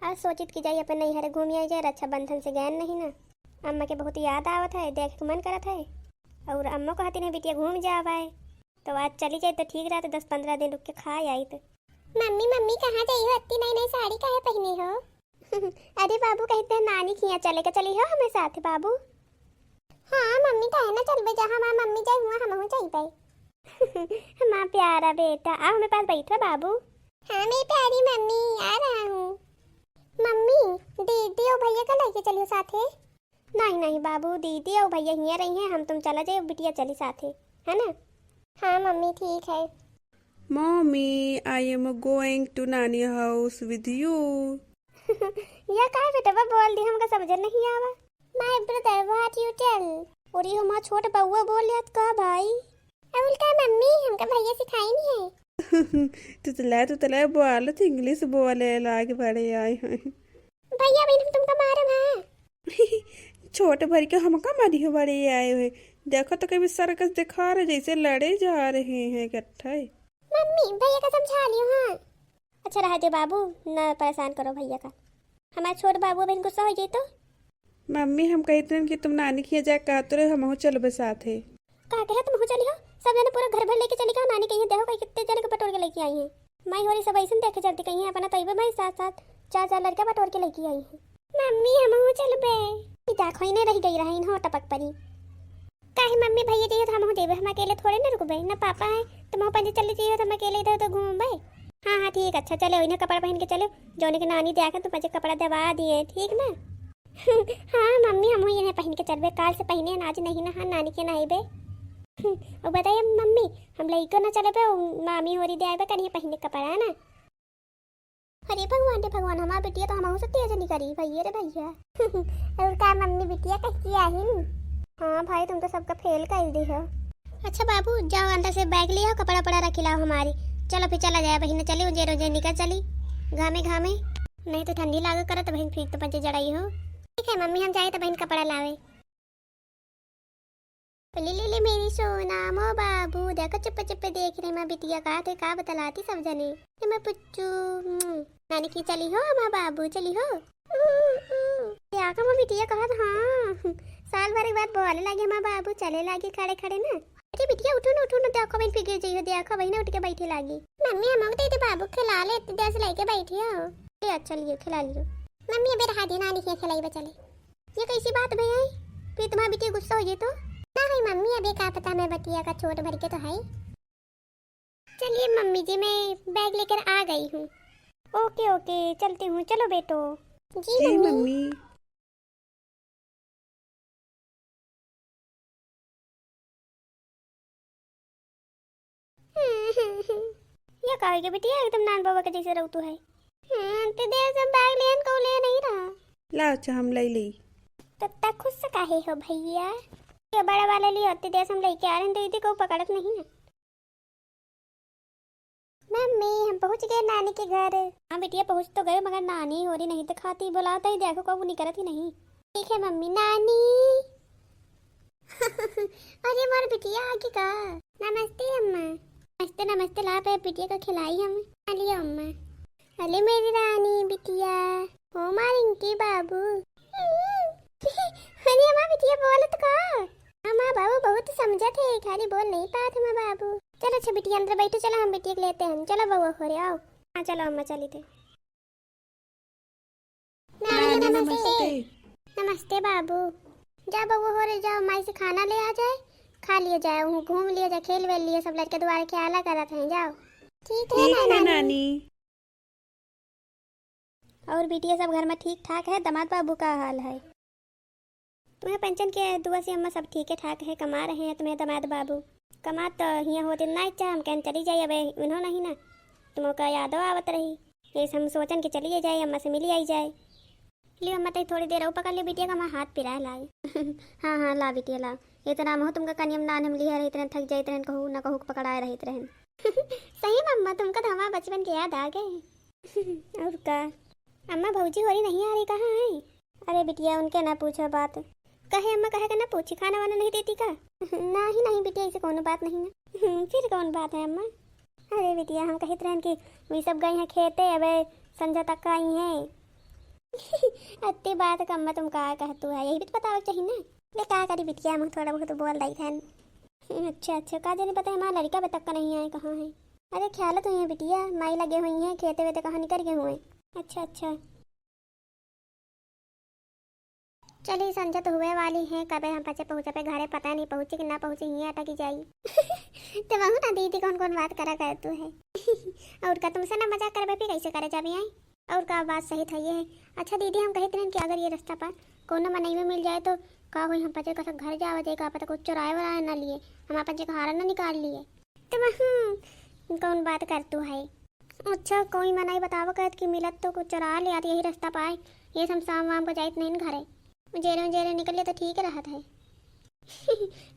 आज सोचित कि जाई अपन नैहर घूम आई जाए, रक्षाबंधन से गैन नहीं ना। अम्मा के बहुत याद आवत है, देख के मन करत है। और अम्मा कहती नहीं बिटिया घूम जावा है, तो आज चली जाए तो ठीक रहता, 10-15 दिन रुक के खा आई तो। मम्मी मम्मी कहाँ गई हो, इतनी नई नई साड़ी काहे पहनी हो? अरे बाबू कहते हैं नानी खिया चले के चली हो हमें साथ बाबू। हाँ मम्मी कहे ना चल बे, जहाँ हमारा मम्मी जाए हुआ हम हो जाई पाए। हमारा प्यारा बेटा आ हमें पास बैठो बाबू। हाँ मेरी प्यारी मम्मी आ रहा हूँ। मम्मी दीदी और भैया का लेके चलियो साथे। नहीं नहीं बाबू, दीदी और भैया यहाँ रही हैं, हम तुम चला जाए, बिटिया चली साथे, है ना? हाँ मम्मी ठीक है। Mommy, I am going to Nani house with you. या का बेटा बोल दी, हमका समझ नहीं आवा। My brother what you tell. और ये हमारा छोटा बउआ बोल लिया का भाई। अबुल का मम्मी हमका भैया सिखाई नहीं है। तू तला बोल तो इंग्लिश बोले लागे बड़े आए हैं। भैया बहन तुमका मारम है। छोटे भर के हमका मारी हो बड़े आए हुए। देखो तो कभी सर्कस दिखा रहे जैसे लड़े जा रहे हैं इकट्ठा। मम्मी भैया का समझा लियो। हाँ अच्छा रहा दे बाबू, न परेशान करो भैया का। हमारे छोटे बाबू बहन गुस्सा हो जाए तो। मम्मी हम कहते हैं कि तुम नानी खिया जाए कहते रहे, हम चलो बस साथ है। का कहे तुम हो चली हो, सब जने पूरा घर भर लेके चली गए। नानी कहीं देखो कहीं कितने जने को पटोर के लेके आई हैं। माई होरी सब ऐसे देखे चलती कहीं है अपना तैबे भाई साथ साथ 4-4 लड़का पटोर के लेके आई हैं। मम्मी हम हो चल बे, देखो ही नहीं रह गई रही हो टपक परी। काहे मम्मी भैया चाहिए तो हम हो देबे, हम अकेले थोड़े ना रुकबे ना। पापा है तुम हो पंजे चली चाहिए तो हम अकेले इधर तो घूमबे। हाँ हाँ ठीक, अच्छा चलो इन्हें कपड़ा पहन के चलो, जोने के नानी देखा तो मुझे कपड़ा दबा दिए, ठीक ना? हाँ मम्मी हम इन्हें पहन के चलबे, काल से पहने आज नहीं ना। हाँ नानी के नहाइबे। और बताइए मम्मी हम लइको ना चले पे, मामी होरी दे आइबे कहीं पहने कपड़ा है ना। अरे भगवान रे भगवान, हमारा बिटिया तो हम हो सकती है नहीं करी भैया रे भैया। और का मम्मी बिटिया कैसी आहिन? हाँ भाई तुम तो सबका फेल कर दी हो। अच्छा बाबू जाओ अंदर से बैग ले आओ, कपड़ा पड़ा रख लाओ हमारी। चलो फिर चला जाए बहन, चली उजे रोजे निकल चली घामे घामे, नहीं तो ठंडी लागो करे तो बहन फिर तो पंचे जड़ाई हो। ठीक है मम्मी हम जाए तो बहन कपड़ा लावे। ले ले ले मेरी सोना मो बाबू, देखो चुप चुप देख रहे मैं बिटिया का थे का बतलाती सब जने। मैं पुच्चू नानी की चली हो हमारा बाबू चली हो। क्या का मैं बिटिया कहा था। हाँ साल भर के बाद बोले लगे हमारा बाबू चले लगे खड़े खड़े ना। अरे बिटिया उठो ना देखो बहन फिर जाइए, देखो बहन उठ के बैठे लगी। मम्मी हम दे बाबू खिला ले, इतनी देर से लेके बैठी हो। अच्छा लियो खिला लियो। मम्मी अबे रहा दी नानी के खिलाई बचले। ये कैसी बात भैया, फिर तुम्हारा बिटिया गुस्सा हो जाए तो ना है मम्मी। अबे क्या पता मैं बटिया का छोट भर के तो है। चलिए मम्मी जी मैं बैग लेकर आ गई हूँ। ओके ओके चलती हूँ, चलो बेटो। जी मम्मी। ये कहोगे बिटिया एकदम नान बाबा के जैसे रहतू है। ते देर से बैग लेन को ले नहीं रहा। ला अच्छा हम ले ली। तब तक खुद से काहे हो भैया, ये बड़ा वाले लिए होते देर से हम लेके आ रहे हैं, दीदी को पकड़त नहीं ना। मम्मी हम पहुंच गए नानी के घर। हाँ बिटिया पहुंच तो गए, मगर नानी हो रही नहीं तो खाती बुलाता ही देखो कब नहीं करती नहीं। ठीक है मम्मी नानी। अरे मोर बिटिया आगे का। नमस्ते अम्मा। नमस्ते नमस्ते, ला पे बिटिया को खिलाई हम। लियो अम्मा। अरे मेरी रानी बिटिया हो मारेंगे बाबू। अरे हमारा बिटिया बोलत का। हमारा बाबू बहुत समझा थे, खाली बोल नहीं पाते हमारा बाबू। चलो अच्छा बिटिया अंदर बैठो, चलो हम बिटिया को लेते हैं। चलो बउआ हो रहे आओ। हाँ चलो अम्मा चली थे। नानी नमस्ते। नमस्ते बाबू। जा बउआ हो रहे जाओ, माई से खाना ले आ जाए, खा लिया जाए, घूम लिया जाए, खेल वेल लिया, सब लड़के दुआरे ख्याला करत हैं। जाओ ठीक है नानी। और बिटिया सब घर में ठीक ठाक है? दामाद बाबू का हाल है? तुम्हें पेंशन के दुआ से अम्मा सब ठीक है ठाक है, कमा रहे हैं तुम्हें दामाद बाबू। कमा तो यहाँ होते ना चाह हम कहन चली जाए, अब उन्होंने नहीं ना तुमको यादव आवत रही, ये हम सोचन के चली जाए अम्मा से मिली आई जाए। लियो अम्मा तो थोड़ी देर और पकड़ लियो बिटिया का, हमारा हाथ पिराए लाए। हाँ हाँ ला बिटिया ला, इतना हो तुमका कनियम नान हम लिया रही तरह थक जाए तरह कहूँ ना कहूँ पकड़ाए रही तरह। सही मम्मा तुमका तो हमारा बचपन के याद आ गए। और का अम्मा भौजी हो रही नहीं आ रही कहाँ है? अरे बिटिया उनके ना पूछो बात, कहे अम्मा कहे ना पूछी खाना वाना नहीं देती का? नहीं बिटिया ऐसे कौन बात नहीं ना। फिर कौन बात है अम्मा? अरे बिटिया हम कहते रहन कि वे सब गए हैं खेते, अब संजा तक आई हैं अत्ती बात कम तुम का कहतू है, यही भी तो बताओ चाहिए ना। ले का करी बिटिया, हम थोड़ा बहुत बोल रही थन। अच्छा अच्छा, का जाने पता है हमारा लड़का बे तक का नहीं आए, कहाँ है? अरे ख्याल तो है बिटिया, माई लगे हुई हैं खेते वेते, कहाँ निकल गए हुए। अच्छा अच्छा, चलिए संजय तो हुए वाली है, कब हम पचे पहुँचे पे घरे, पता नहीं पहुँचे कि ना पहुँचे, ये अटकी जाई। तो वहाँ ना दीदी कौन कौन बात करा कर तू है। और का तुमसे ना मजाक करे फिर कैसे करे जब आई। और का बात सही था ये है। अच्छा दीदी, हम कहते हैं कि अगर ये रास्ता पर कोनो मनई में मिल जाए तो का हुई, हम पचे का घर जावा जाए, का पता कुछ चुराए वराए ना लिए, हम अपन का हारा ना निकाल लिए। तो वहाँ कौन बात कर तू है। अच्छा कोई मनाई बताओ कहत कि मिलत तो कुछ चुरा ले आती, यही रास्ता पाए, ये हम शाम वाम को जाइत नहीं घरे, जेरे जेरे निकले तो ठीक रहत है।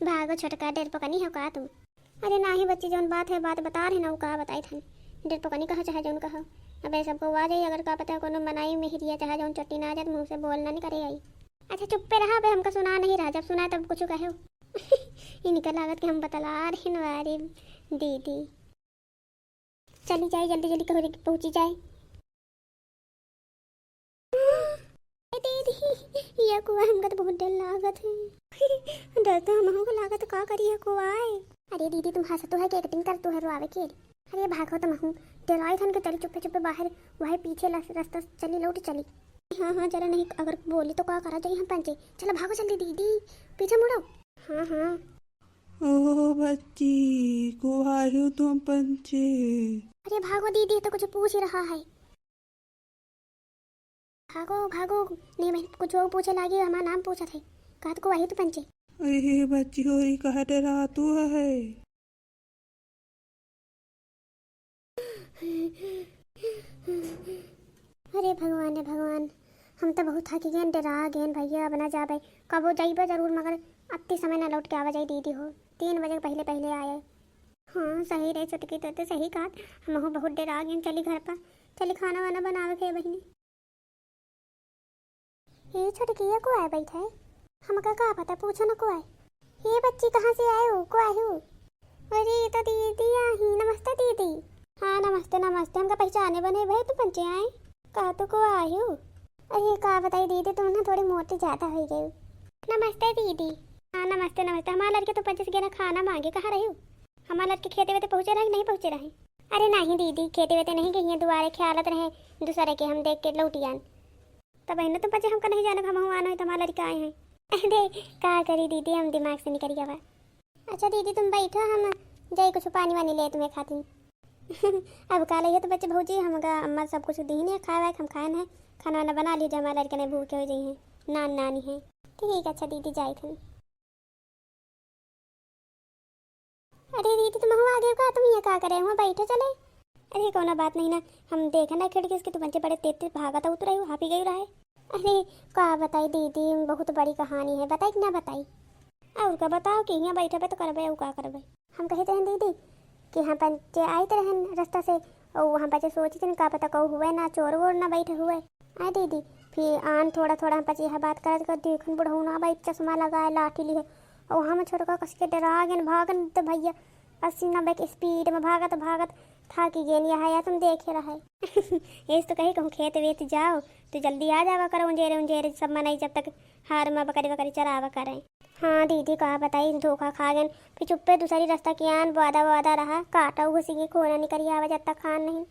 भागो छोटका, डेर पकनी हो का तुम। अरे ना ही बच्ची, जौन बात है बात बता रहे ना, वो का बताई थन, डेर पकनी कहा चाहे जौन कहा। अब सबको आ जाए, अगर का पता है कोनो मनाई में हिरिया चाहे जौन चट्टी ना आ जाए, मुँह से बोलना नहीं करे आई। अच्छा चुप पे रहा, बे हमका सुना नहीं रहा, जब सुना तब कुछ कहो। इनका लागत कि हम बतला रहे नवारी दीदी। चली जाए जल्दी जल्दी, कहो पहुँची जाए। दीदी ये कुआ हमका तो बहुत डर लागत है। डर तो हम को लागत, का करिए कुआ है। अरे दीदी तुम हंस तो है कि एक्टिंग कर तो है रोआवे के। अरे भागो तुम, हम डराई थन के चली चुप्पे चुप्पे बाहर, वही पीछे रास्ता चली लौट चली। हाँ हाँ जरा, नहीं अगर बोली तो क्या करा जाए, हम पंचे। चलो भागो जल्दी दीदी, पीछे मुड़ो। हाँ हाँ। ओह बच्ची, को आयु तुम पंचे। अरे भागो दीदी, तो कुछ पूछ ही रहा है। भागो भागो, नहीं मैं कुछ और पूछे लागी, हमारा नाम पूछा थे, कहा तो वही तो पंचे। अरे बच्ची होरी कहा डरा तू है। अरे भगवान है भगवान, हम तो बहुत थक गए, डरा गए भैया, अब ना जा भाई, कब जाइबे जरूर, मगर अति समय ना लौट के आवा जाए दीदी हो, 3 बजे पहले पहले आए। हाँ सही रहे चुटकी, तो सही कहा, हम बहुत डरा गए। चली घर पर, चली खाना वाना बनावे के बहनी। ये छुटकी को आए बैठे, हमका का पता, पूछो ना को आए। ये बच्ची कहाँ से आए हो, को आए हो? अरे ये तो दीदी आई, नमस्ते दीदी। हाँ नमस्ते नमस्ते, हमका पहचाने बने भाई, तो पंचे आए, कहा तो को आए हो। अरे का बताई दीदी, तुम ना थोड़ी मोटी ज़्यादा हो गई। नमस्ते दीदी। हाँ नमस्ते नमस्ते, हमारे लड़के तो 25 गेना खाना मांगे, कहाँ रहे हो? हमारे लड़के खेते वेते पहुँचे रहे नहीं पहुँचे रहे? अरे नहीं दीदी, खेते वेते नहीं गई हैं, दुआरे ख्यालत रहे दूसरे के, हम देख के लौटियान। तब बहन तुम बच्चे हमका नहीं जाना, हम आना है तो हमारे लड़के आए हैं। अरे का करी दीदी, हम दिमाग से निकल गया। अच्छा दीदी तुम बैठो, हम जाए कुछ पानी वानी ले तुम्हें खाती। अब का लइए तो बच्चे भौजी, हमका अम्मा सब कुछ दी नहीं खाए, हम खाए हैं, खाना वाना बना लीजिए, हमारे लड़के नहीं भूखे हो जाए हैं, नान नानी है। ठीक अच्छा दीदी जाए थे। अरे दीदी तुम हो आगे का, तुम ये का करे हुआ, बैठे चले। अरे कोना बात नहीं ना, हम देखा ना खिड़की उसके, तो बच्चे बड़े तेज तेज भागा था, उतरा हापी गई रहा है। अरे का बताई दीदी, बहुत बड़ी कहानी है, बताई कि ना बताई? और का बताओ कि यहाँ बैठे पे तो करबे, और का करबे। हम कहते हैं दीदी कि हाँ पंचे आए तो रहन रास्ता से, और वहाँ बच्चे सोचते हैं का पता कहू हुए ना चोर वोर ना बैठे हुए। आए दीदी फिर आन थोड़ा थोड़ा हम बच्चे यह बात करत कर, देखन बुढ़ऊ ना बैठ, चश्मा लगाए लाठी लिए, और हम छोड़ कस के डरा गए, भागन तो भैया 80-90 की स्पीड में भागत भागत थाकी गेन, यहाँ तुम देखे रहे। ये तो कही कहूँ खेत वेत जाओ तो जल्दी आ जावा करो, उंजेरे उंजेरे सब मनाई, जब तक हार में बकरी बकरी चरावा करें। हाँ दीदी कहा बताई, धोखा खा गए, फिर चुप्पे दूसरी रास्ता की आन वादा वादा रहा, काटा घुसी गई, खोना नहीं करी आवा जब तक खान नहीं।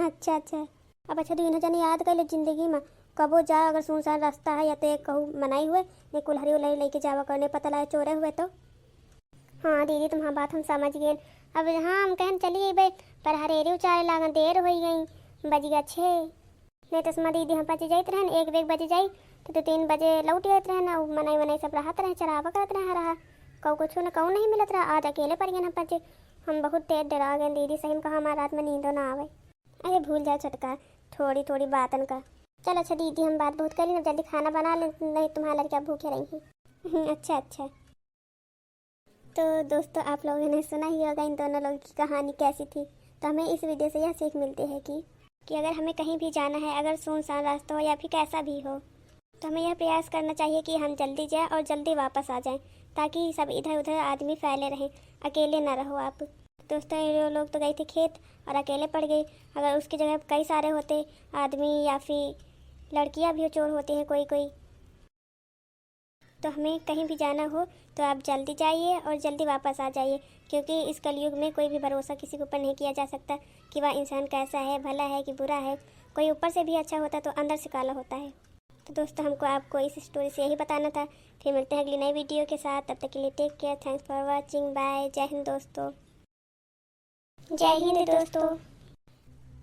अच्छा अच्छा, अब अच्छा दिन जन याद कर ले जिंदगी में, कबो जा अगर सुनसान रास्ता है या तो एक कहूँ मनाई हुए, नहीं कुल्हरी उलहरी लेके जावा करने, पता लगे चोरे हुए तो। हाँ दीदी तुम्हारा बात हम समझ गए। अब हाँ हम कहन चलिए भाई, पर हरेरी उचारे लागन देर हो गई, बज गया 6, नहीं तो दीदी हम बजे जाते रहन, 1 बजे जाई तो 3 बजे लौट जाते रहन, और मनाई वनाई सब रहत रहे, चरावा करते रहा कहूँ कुछ न कहूँ नहीं मिलत रहा, आज अकेले पड़ गए हम बच्चे, हम बहुत तेज डरा गए दीदी, सही में कहा हमारे रात में नींदो ना आवे। अरे भूल जाओ छटका, थोड़ी थोड़ी बातन का। चल अच्छा दीदी हम बात बहुत करी ना, जल्दी खाना बना ले, नहीं तुम्हारा लड़का भूखे रही। अच्छा अच्छा। तो दोस्तों आप लोगों ने सुना ही होगा इन दोनों लोगों की कहानी कैसी थी। तो हमें इस वीडियो से यह सीख मिलती है कि अगर हमें कहीं भी जाना है, अगर सुनसान रास्ता हो या फिर कैसा भी हो, तो हमें यह प्रयास करना चाहिए कि हम जल्दी जाएं और जल्दी वापस आ जाएं, ताकि सब इधर उधर आदमी फैले रहें, अकेले ना रहो आप। दोस्तों ये लोग तो गए थे खेत और अकेले पड़ गए, अगर उसकी जगह कई सारे होते आदमी या फिर लड़कियां भी चोर होती हैं कोई कोई। तो हमें कहीं भी जाना हो तो आप जल्दी जाइए और जल्दी वापस आ जाइए, क्योंकि इस कलयुग में कोई भी भरोसा किसी के ऊपर नहीं किया जा सकता कि वह इंसान कैसा है, भला है कि बुरा है। कोई ऊपर से भी अच्छा होता तो अंदर से काला होता है। तो दोस्तों, हमको आपको इस स्टोरी से यही बताना था। फिर मिलते हैं अगली नई वीडियो के साथ। तब तक के लिए take care, thanks for watching, bye. जय हिंद दोस्तों। जय हिंद दोस्तों।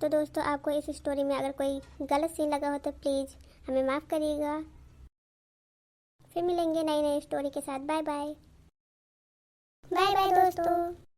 तो दोस्तों, आपको इस स्टोरी में अगर कोई गलत सीन लगा हो तो प्लीज़ हमें माफ़ करिएगा। फिर मिलेंगे नई नई स्टोरी के साथ। Bye bye. बाय बाय दोस्तों।